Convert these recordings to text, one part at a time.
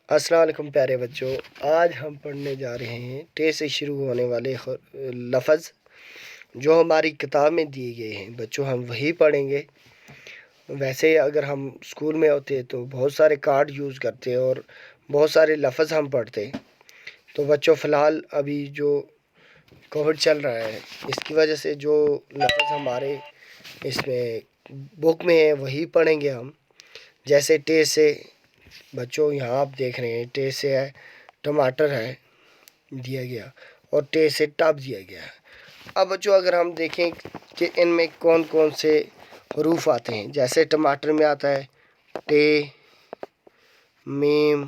السلام علیکم پیارے بچوں، آج ہم پڑھنے جا رہے ہیں ٹے سے شروع ہونے والے لفظ جو ہماری کتاب میں دیے گئے ہیں۔ بچوں ہم وہی پڑھیں گے۔ ویسے اگر ہم اسکول میں ہوتے تو بہت سارے کارڈ یوز کرتے اور بہت سارے لفظ ہم پڑھتے۔ تو بچوں فی الحال ابھی جو کووڈ چل رہا ہے اس کی وجہ سے جو لفظ ہمارے اس میں بک میں ہیں وہی پڑھیں گے ہم۔ جیسے ٹے سے بچوں یہاں آپ دیکھ رہے ہیں ٹے سے ہے ٹماٹر ہے دیا گیا، اور ٹے سے ٹب دیا گیا ہے۔ اب بچوں اگر ہم دیکھیں کہ ان میں کون کون سے حروف آتے ہیں، جیسے ٹماٹر میں آتا ہے ٹے، میم،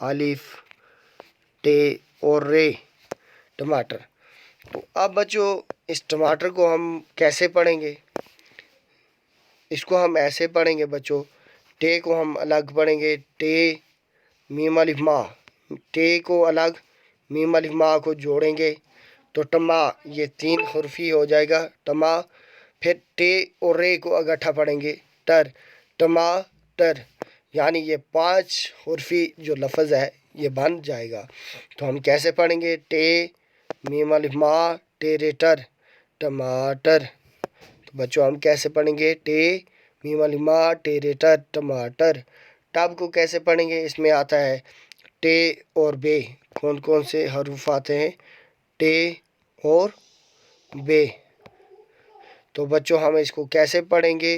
الف، ٹے اور رے، ٹماٹر۔ تو اب بچوں اس ٹماٹر کو ہم کیسے پڑھیں گے؟ اس کو ہم ایسے پڑھیں گے بچوں، ٹے کو ہم الگ پڑھیں گے، ٹے میم الف ما، ٹے کو الگ، میم الف ما کو جوڑیں گے تو ٹما، یہ 3 حرفی ہو جائے گا ٹما۔ پھر ٹے اور رے کو اکٹھا پڑھیں گے ٹر، ٹما ٹر، یعنی یہ 5 حرفی جو لفظ ہے یہ بن جائے گا۔ تو ہم کیسے پڑھیں گے؟ ٹے میم الف ما ٹیرے ٹر، ٹماٹر۔ تو بچوں ہم کیسے پڑھیں گے؟ ٹے میم الف ما ٹیرے ٹر، ٹماٹر۔ ٹب کو کیسے پڑھیں گے؟ اس میں آتا ہے ٹے اور بے۔ کون کون سے حروف آتے ہیں؟ ٹے اور بے۔ تو بچوں ہم اس کو کیسے پڑھیں گے؟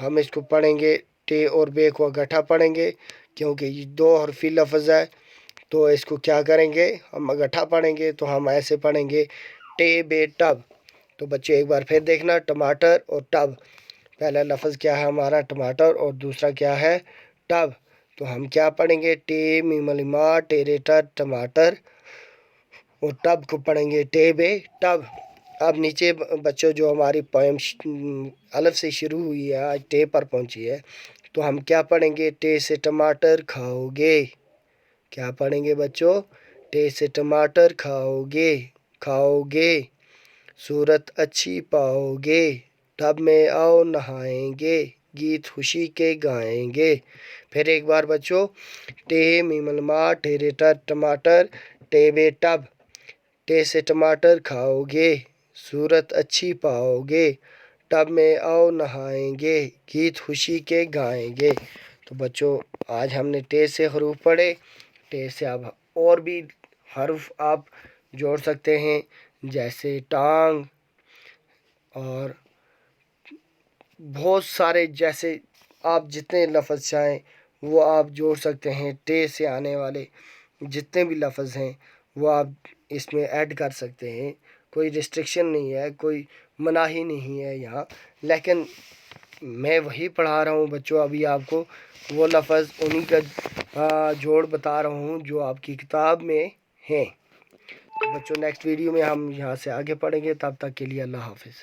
ہم اس کو پڑھیں گے ٹے اور بے کو اکٹھا پڑھیں گے، کیونکہ یہ 2 حرفی لفظ ہے تو اس کو کیا کریں گے؟ ہم اکٹھا پڑھیں گے۔ تو ہم ایسے پڑھیں گے ٹے بے ٹب۔ تو بچے ایک بار پھر دیکھنا، ٹماٹر اور ٹب، پہلا لفظ کیا ہے ہمارا؟ ٹماٹر، اور دوسرا کیا ہے؟ ٹب۔ تو ہم کیا پڑھیں گے؟ ٹے میم الف ما ٹیرے ٹر، ٹماٹر، اور ٹب کو پڑھیں گے ٹے بے ٹب۔ اب نیچے بچوں جو ہماری پوئم الف سے شروع ہوئی ہے آج ٹے پر پہنچی ہے، تو ہم کیا پڑھیں گے؟ ٹے سے ٹماٹر کھاؤ گے۔ کیا پڑھیں گے بچوں؟ ٹے سے ٹماٹر کھاؤ گے، کھاؤ گے، صورت اچھی پاؤ گے، ٹب میں آؤ نہائیں گے، گیت خوشی کے گائیں گے۔ پھر ایک بار بچوں، ٹے میم الف ما ٹیرے ٹر، ٹماٹر، ٹے بے ٹب، ٹے سے ٹماٹر کھاؤ گے، صورت اچھی پاؤ گے، ٹب میں آؤ نہائیں گے، گیت خوشی کے گائیں گے۔ تو بچوں آج ہم نے ٹے سے حروف پڑھے۔ ٹے سے اب اور بھی حرف آپ جوڑ سکتے ہیں، جیسے ٹانگ، اور بہت سارے، جیسے آپ جتنے لفظ چاہیں وہ آپ جوڑ سکتے ہیں۔ ٹے سے آنے والے جتنے بھی لفظ ہیں وہ آپ اس میں ایڈ کر سکتے ہیں، کوئی ریسٹرکشن نہیں ہے، کوئی مناہی نہیں ہے یہاں۔ لیکن میں وہی پڑھا رہا ہوں بچوں، ابھی آپ کو وہ لفظ انہی کا جوڑ بتا رہا ہوں جو آپ کی کتاب میں ہیں۔ بچوں نیکسٹ ویڈیو میں ہم یہاں سے آگے پڑھیں گے، تب تک کے لیے اللہ حافظ۔